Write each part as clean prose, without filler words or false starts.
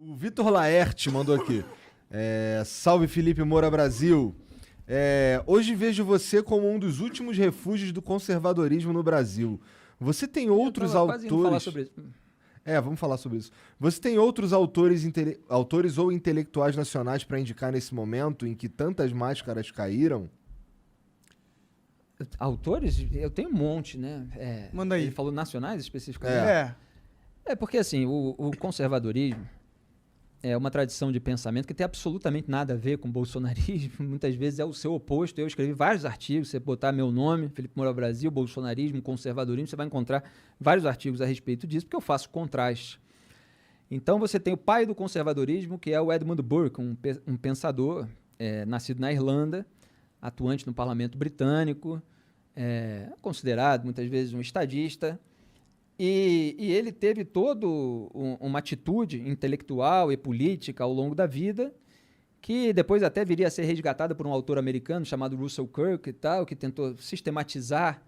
O Vitor Laerte mandou aqui. Salve Felipe Moura Brasil. Hoje vejo você como um dos últimos refúgios do conservadorismo no Brasil. Você tem outros quase indo falar autores. sobre isso. Vamos falar sobre isso. Você tem outros autores ou intelectuais nacionais para indicar nesse momento em que tantas máscaras caíram? Autores? Eu tenho um monte, né? Manda aí. Ele falou nacionais especificamente? Porque assim, o conservadorismo é uma tradição de pensamento que tem absolutamente nada a ver com o bolsonarismo. Muitas vezes é o seu oposto. Eu escrevi vários artigos. Você botar meu nome, Felipe Moura Brasil, bolsonarismo, conservadorismo, você vai encontrar vários artigos a respeito disso, porque eu faço contraste. Então você tem o pai do conservadorismo, que é o Edmund Burke, um pensador nascido na Irlanda, atuante no parlamento britânico, considerado muitas vezes um estadista. E ele teve toda uma atitude intelectual e política ao longo da vida, que depois até viria a ser resgatada por um autor americano chamado Russell Kirk e tal, que tentou sistematizar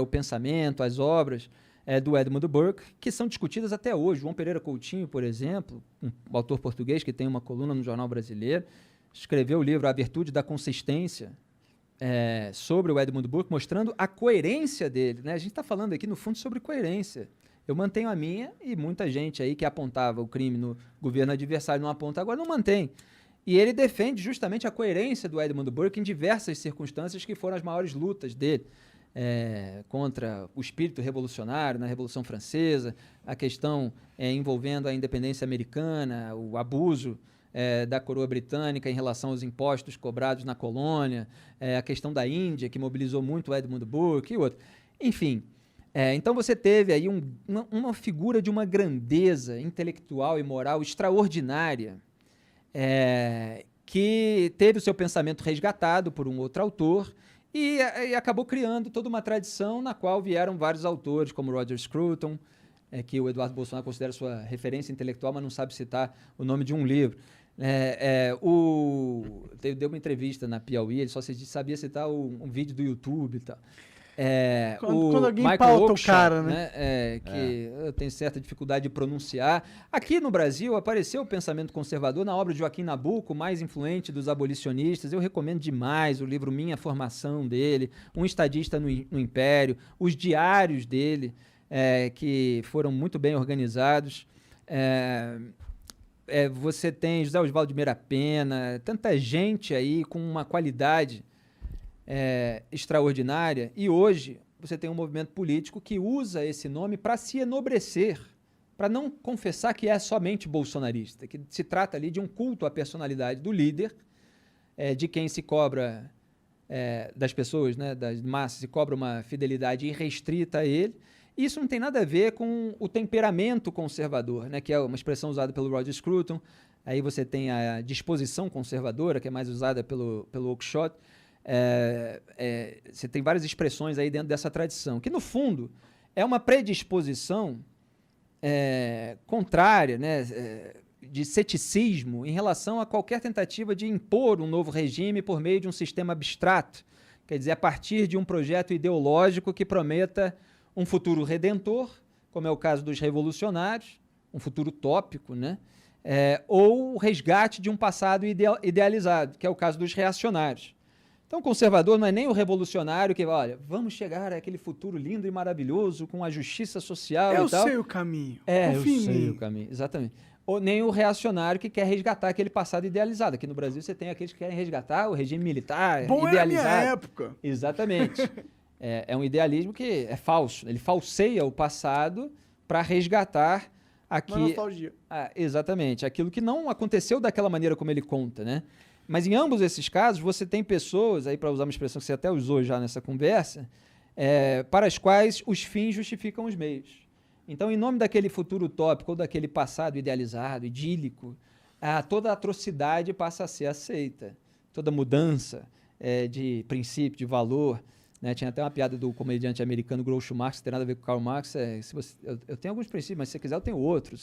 o pensamento, as obras do Edmund Burke, que são discutidas até hoje. João Pereira Coutinho, por exemplo, um autor português que tem uma coluna no Jornal Brasileiro, escreveu o livro A Virtude da Consistência, sobre o Edmund Burke, mostrando a coerência dele, né? A gente está falando aqui, no fundo, sobre coerência. Eu mantenho a minha e muita gente aí que apontava o crime no governo adversário não aponta agora, não mantém. E ele defende justamente a coerência do Edmund Burke em diversas circunstâncias que foram as maiores lutas dele contra o espírito revolucionário na Revolução Francesa, a questão envolvendo a independência americana, o abuso da coroa britânica em relação aos impostos cobrados na colônia, a questão da Índia, que mobilizou muito o Edmund Burke e outro. Enfim, então você teve aí uma figura de uma grandeza intelectual e moral extraordinária, que teve o seu pensamento resgatado por um outro autor e acabou criando toda uma tradição na qual vieram vários autores, como Roger Scruton, que o Eduardo Bolsonaro considera sua referência intelectual, mas não sabe citar o nome de um livro. Deu uma entrevista na Piauí, ele só sabia citar um vídeo do YouTube e tal. Quando alguém Michael pauta Oakeshott, o cara, né? Que eu tenho certa dificuldade de pronunciar. Aqui no Brasil apareceu o pensamento conservador na obra de Joaquim Nabuco, mais influente dos abolicionistas. Eu recomendo demais o livro Minha Formação dele, Um Estadista no Império, os diários dele, que foram muito bem organizados. Você tem José Oswaldo de Meira Pena, tanta gente aí com uma qualidade extraordinária, e hoje você tem um movimento político que usa esse nome para se enobrecer, para não confessar que é somente bolsonarista, que se trata ali de um culto à personalidade do líder, de quem se cobra, das pessoas, né, das massas, se cobra uma fidelidade irrestrita a ele. Isso não tem nada a ver com o temperamento conservador, né, que é uma expressão usada pelo Roger Scruton. Aí você tem a disposição conservadora, que é mais usada pelo Oakeshott. Você tem várias expressões aí dentro dessa tradição, que no fundo é uma predisposição contrária, né, de ceticismo em relação a qualquer tentativa de impor um novo regime por meio de um sistema abstrato, quer dizer, a partir de um projeto ideológico que prometa um futuro redentor, como é o caso dos revolucionários, um futuro utópico, né, ou o resgate de um passado idealizado, que é o caso dos reacionários. Então, o conservador não é nem o revolucionário que, olha, vamos chegar àquele futuro lindo e maravilhoso com a justiça social e tal. Eu sei o caminho. Eu sei o caminho, exatamente. Ou nem o reacionário que quer resgatar aquele passado idealizado. Aqui no Brasil você tem aqueles que querem resgatar o regime militar idealizado. Era a minha época. Exatamente. É um idealismo que é falso. Ele falseia o passado para resgatar aqui. Uma nostalgia. Exatamente. Aquilo que não aconteceu daquela maneira como ele conta, né? Mas em ambos esses casos, você tem pessoas, aí para usar uma expressão que você até usou já nessa conversa, para as quais os fins justificam os meios. Então, em nome daquele futuro utópico ou daquele passado idealizado, idílico, toda atrocidade passa a ser aceita. Toda mudança de princípio, de valor. Né? Tinha até uma piada do comediante americano Groucho Marx, que tem nada a ver com Karl Marx. Eu tenho alguns princípios, mas se você quiser eu tenho outros.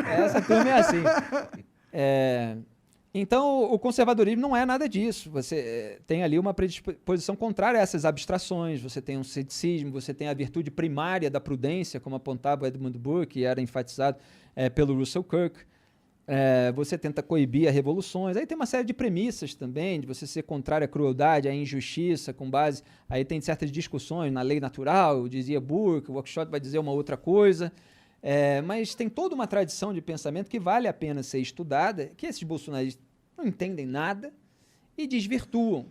Essa turma é assim. Então, o conservadorismo não é nada disso. Você tem ali uma predisposição contrária a essas abstrações, você tem um ceticismo, você tem a virtude primária da prudência, como apontava o Edmund Burke, que era enfatizado pelo Russell Kirk. você tenta coibir as revoluções. Aí tem uma série de premissas também, de você ser contrário à crueldade, à injustiça, com base... Aí tem certas discussões na lei natural, dizia Burke, o Oakeshott vai dizer uma outra coisa. Mas tem toda uma tradição de pensamento que vale a pena ser estudada, que esses bolsonaristas não entendem nada e desvirtuam.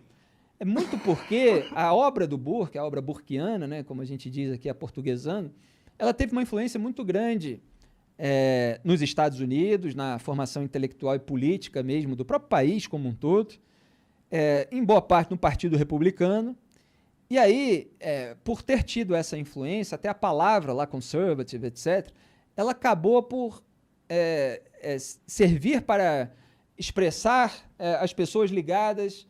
É muito porque a obra do Burke, a obra burkeana, né, como a gente diz aqui, aportuguesando, ela teve uma influência muito grande nos Estados Unidos, na formação intelectual e política mesmo do próprio país como um todo, em boa parte no Partido Republicano. E aí, por ter tido essa influência, até a palavra lá, conservative, etc., ela acabou por servir para expressar as pessoas ligadas,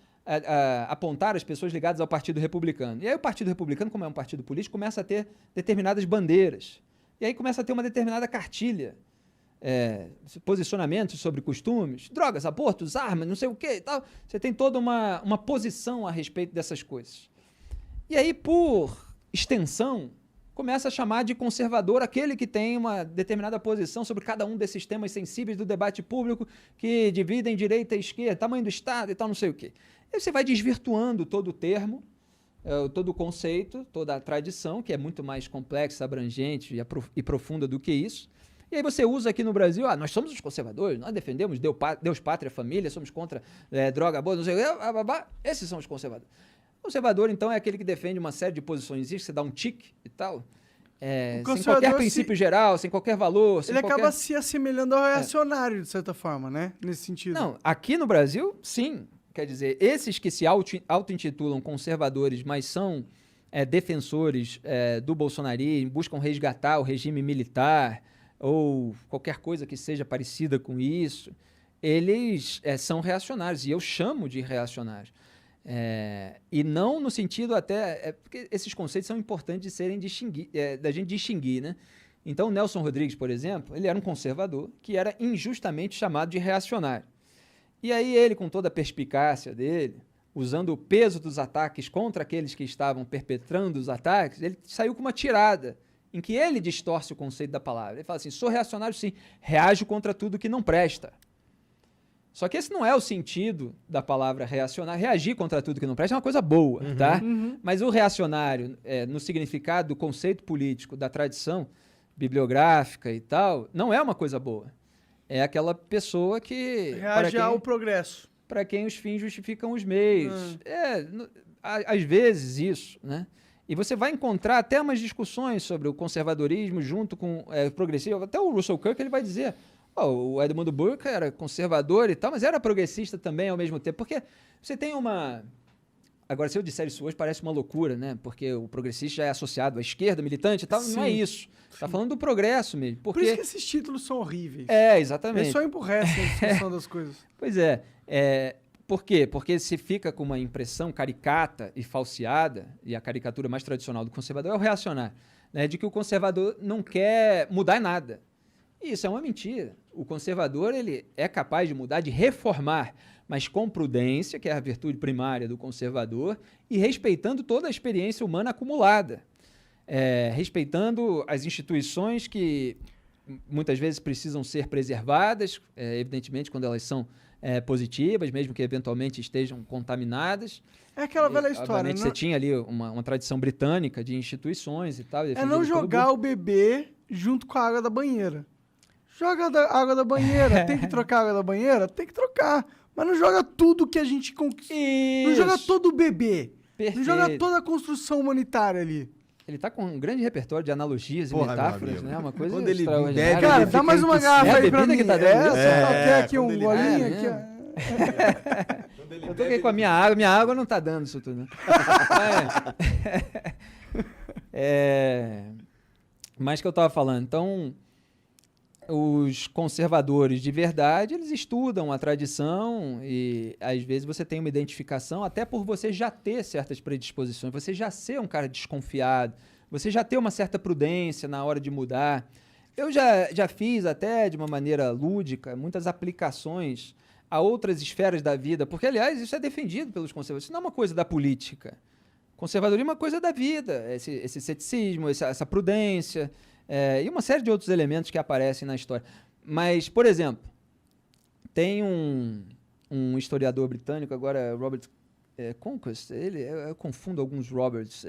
apontar as pessoas ligadas ao Partido Republicano. E aí o Partido Republicano, como é um partido político, começa a ter determinadas bandeiras. E aí começa a ter uma determinada cartilha, posicionamentos sobre costumes, drogas, abortos, armas, não sei o quê e tal. Você tem toda uma posição a respeito dessas coisas. E aí, por extensão, começa a chamar de conservador aquele que tem uma determinada posição sobre cada um desses temas sensíveis do debate público que dividem direita e esquerda, tamanho do Estado e tal, não sei o quê. E você vai desvirtuando todo o termo, todo o conceito, toda a tradição, que é muito mais complexa, abrangente e profunda do que isso. E aí você usa aqui no Brasil, nós somos os conservadores, nós defendemos Deus, pátria, família, somos contra droga, aborto, não sei o quê, esses são os conservadores. O conservador, então, é aquele que defende uma série de posições, você dá um tique e tal, sem qualquer princípio geral, sem qualquer valor. Ele acaba se assemelhando ao reacionário, de certa forma, né? Nesse sentido. Não, aqui no Brasil, sim. Quer dizer, esses que se auto-intitulam conservadores, mas são defensores do bolsonarismo, buscam resgatar o regime militar ou qualquer coisa que seja parecida com isso, eles são reacionários, e eu chamo de reacionários. E não no sentido até... porque esses conceitos são importantes de serem da gente distinguir, né? Então, o Nelson Rodrigues, por exemplo, ele era um conservador que era injustamente chamado de reacionário. E aí ele, com toda a perspicácia dele, usando o peso dos ataques contra aqueles que estavam perpetrando os ataques, ele saiu com uma tirada em que ele distorce o conceito da palavra. Ele fala assim, sou reacionário sim, reajo contra tudo que não presta. Só que esse não é o sentido da palavra reacionário. Reagir contra tudo que não presta é uma coisa boa, tá? Mas o reacionário, no significado do conceito político, da tradição bibliográfica e tal, não é uma coisa boa. É aquela pessoa que... reage ao progresso. Para quem os fins justificam os meios. Às vezes isso, né? E você vai encontrar até umas discussões sobre o conservadorismo junto com o progressivo. Até o Russell Kirk ele vai dizer, o Edmund Burke era conservador e tal, mas era progressista também ao mesmo tempo. Porque você tem uma... Agora, se eu disser isso hoje, parece uma loucura, né? Porque o progressista já é associado à esquerda, militante e tal. Sim, não é isso. Está falando do progresso mesmo. Porque... Por isso que esses títulos são horríveis. Exatamente. É só emburrece a discussão das coisas. Pois por quê? Porque se fica com uma impressão caricata e falseada, e a caricatura mais tradicional do conservador é o reacionário, né? De que o conservador não quer mudar nada. E isso é uma mentira. O conservador ele é capaz de mudar, de reformar, mas com prudência, que é a virtude primária do conservador, e respeitando toda a experiência humana acumulada. Respeitando as instituições que muitas vezes precisam ser preservadas, evidentemente quando elas são positivas, mesmo que eventualmente estejam contaminadas. É aquela velha história, obviamente, você tinha ali uma tradição britânica de instituições e tal. É não jogar o bebê junto com a água da banheira. Joga a água da banheira. Tem que trocar a água da banheira? Tem que trocar. Mas não joga tudo que a gente conquistou. Não joga todo o bebê. Perfeito. Não joga toda a construção humanitária ali. Ele tá com um grande repertório de analogias e metáforas, né? Uma coisa quando ele extraordinária. bebe, cara, dá mais uma garrafa aí pra mim. Que tá dando quer aqui um golinho? Eu tô aqui com a minha água não tá dando isso tudo, né? Mas que eu tava falando, então... Os conservadores de verdade, eles estudam a tradição e, às vezes, você tem uma identificação até por você já ter certas predisposições, você já ser um cara desconfiado, você já ter uma certa prudência na hora de mudar. Eu já fiz até, de uma maneira lúdica, muitas aplicações a outras esferas da vida, porque, aliás, isso é defendido pelos conservadores. Isso não é uma coisa da política. Conservadorismo é uma coisa da vida, esse ceticismo, essa prudência... e uma série de outros elementos que aparecem na história. Mas, por exemplo, Tem um historiador britânico, agora Robert Conquest, eu confundo alguns Roberts,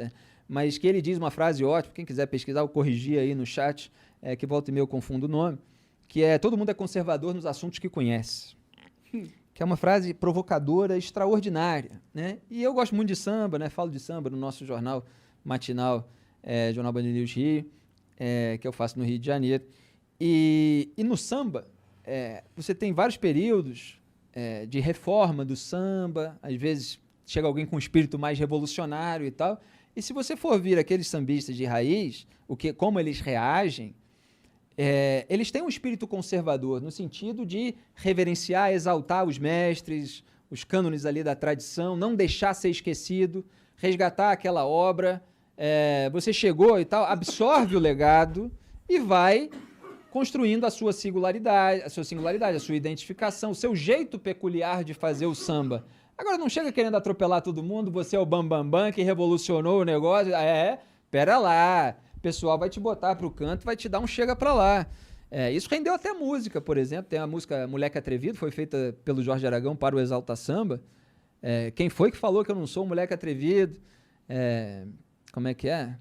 mas que ele diz uma frase ótima, quem quiser pesquisar, eu corrigir aí no chat, que volta e meia eu confundo o nome, que é: todo mundo é conservador nos assuntos que conhece. Que é uma frase provocadora, extraordinária, né? E eu gosto muito de samba, né? Falo de samba no nosso jornal matinal, Jornal Band News Rio, que eu faço no Rio de Janeiro. E no samba, você tem vários períodos de reforma do samba, às vezes chega alguém com um espírito mais revolucionário e tal, e se você for vir aqueles sambistas de raiz, como eles reagem, eles têm um espírito conservador, no sentido de reverenciar, exaltar os mestres, os cânones ali da tradição, não deixar ser esquecido, resgatar aquela obra. Você chegou e tal, absorve o legado e vai construindo a sua singularidade, a sua identificação, o seu jeito peculiar de fazer o samba. Agora não chega querendo atropelar todo mundo, você é o bambambam que revolucionou o negócio. Pera lá, o pessoal vai te botar pro canto, vai te dar um chega pra lá. Isso rendeu até música, por exemplo. Tem a música Moleque Atrevido, foi feita pelo Jorge Aragão para o Exalta Samba. Quem foi que falou que eu não sou um moleque atrevido? Como é que é?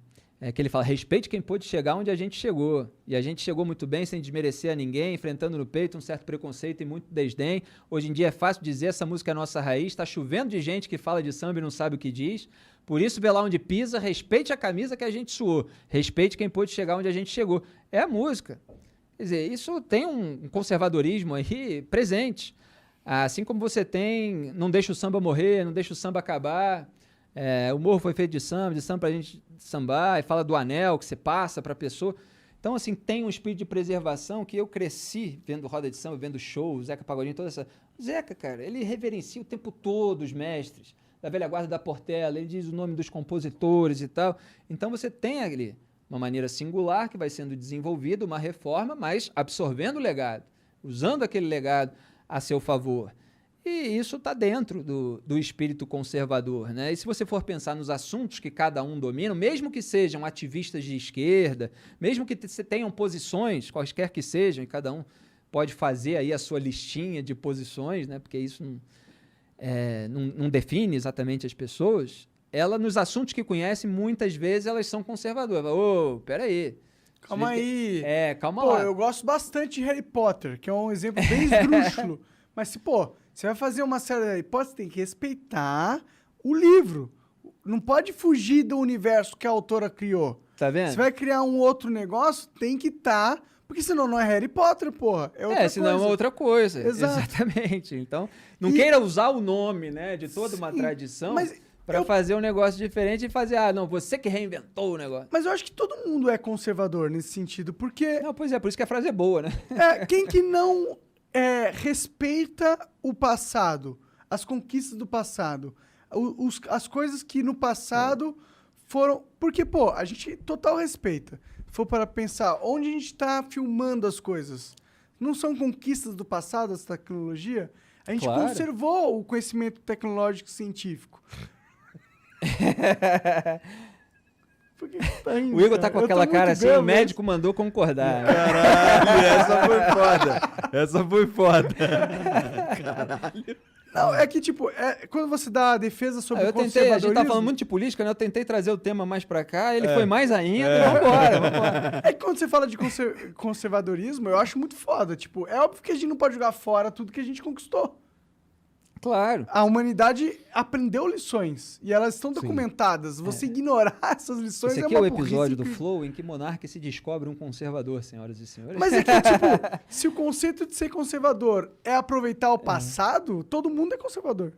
Que ele fala: respeite quem pôde chegar onde a gente chegou. E a gente chegou muito bem, sem desmerecer a ninguém, enfrentando no peito um certo preconceito e muito desdém. Hoje em dia é fácil dizer, essa música é nossa raiz, está chovendo de gente que fala de samba e não sabe o que diz. Por isso, vê lá onde pisa, respeite a camisa que a gente suou. Respeite quem pôde chegar onde a gente chegou. É a música. Quer dizer, isso tem um conservadorismo aí presente. Assim como você tem, não deixa o samba morrer, não deixa o samba acabar. O morro foi feito de samba pra gente sambar, e fala do anel que você passa pra pessoa. Então, assim, tem um espírito de preservação que eu cresci vendo roda de samba, vendo show, Zeca Pagodinho, toda essa... O Zeca, cara, ele reverencia o tempo todo os mestres da velha guarda da Portela, ele diz o nome dos compositores e tal. Então, você tem ali uma maneira singular que vai sendo desenvolvida, uma reforma, mas absorvendo o legado, usando aquele legado a seu favor. E isso está dentro do espírito conservador, né? E se você for pensar nos assuntos que cada um domina, mesmo que sejam ativistas de esquerda, mesmo que tenham posições, quaisquer que sejam, e cada um pode fazer aí a sua listinha de posições, né? Porque isso não define exatamente as pessoas. Ela, nos assuntos que conhece, muitas vezes elas são conservadoras. Peraí. Calma aí. Calma lá. Eu gosto bastante de Harry Potter, que é um exemplo bem esdrúxulo. Mas se, você vai fazer uma série de Harry Potter, você tem que respeitar o livro. Não pode fugir do universo que a autora criou. Tá vendo? Você vai criar um outro negócio, tem que estar... Porque senão não é Harry Potter, porra. É outra senão coisa. É outra coisa. Exato. Exatamente. Então, não queira usar o nome, né, de toda uma tradição para fazer um negócio diferente e fazer, você que reinventou o negócio. Mas eu acho que todo mundo é conservador nesse sentido, porque... Não, pois por isso que a frase é boa, né? Quem que não respeita o passado, as conquistas do passado, as coisas que no passado foram... Porque, a gente total respeita. Se for para pensar, onde a gente está filmando as coisas, não são conquistas do passado, essa tecnologia? A gente conservou o conhecimento tecnológico e científico. Por que tá rindo, o Igor tá com aquela cara assim, o médico mandou concordar. Caralho, essa foi foda. Caralho. Não, é que, quando você dá a defesa sobre o conservadorismo... A gente tá falando muito de política, né? Eu tentei trazer o tema mais pra cá, ele foi mais ainda, vambora. É que quando você fala de conservadorismo, eu acho muito foda. É óbvio que a gente não pode jogar fora tudo que a gente conquistou. Claro. A humanidade aprendeu lições e elas estão documentadas. Você ignorar essas lições Esse aqui é o episódio do Flow em que Monark se descobre um conservador, senhoras e senhores. Mas é que, se o conceito de ser conservador é aproveitar o passado, todo mundo é conservador.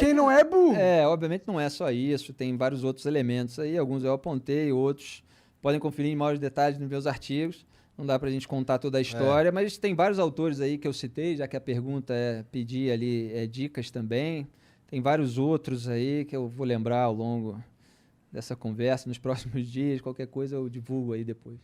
Quem não é burro. Obviamente não é só isso, tem vários outros elementos aí, alguns eu apontei, outros podem conferir em maiores detalhes nos meus artigos. Não dá pra gente contar toda a história, mas tem vários autores aí que eu citei, já que a pergunta pedir ali dicas também. Tem vários outros aí que eu vou lembrar ao longo dessa conversa, nos próximos dias. Qualquer coisa eu divulgo aí depois.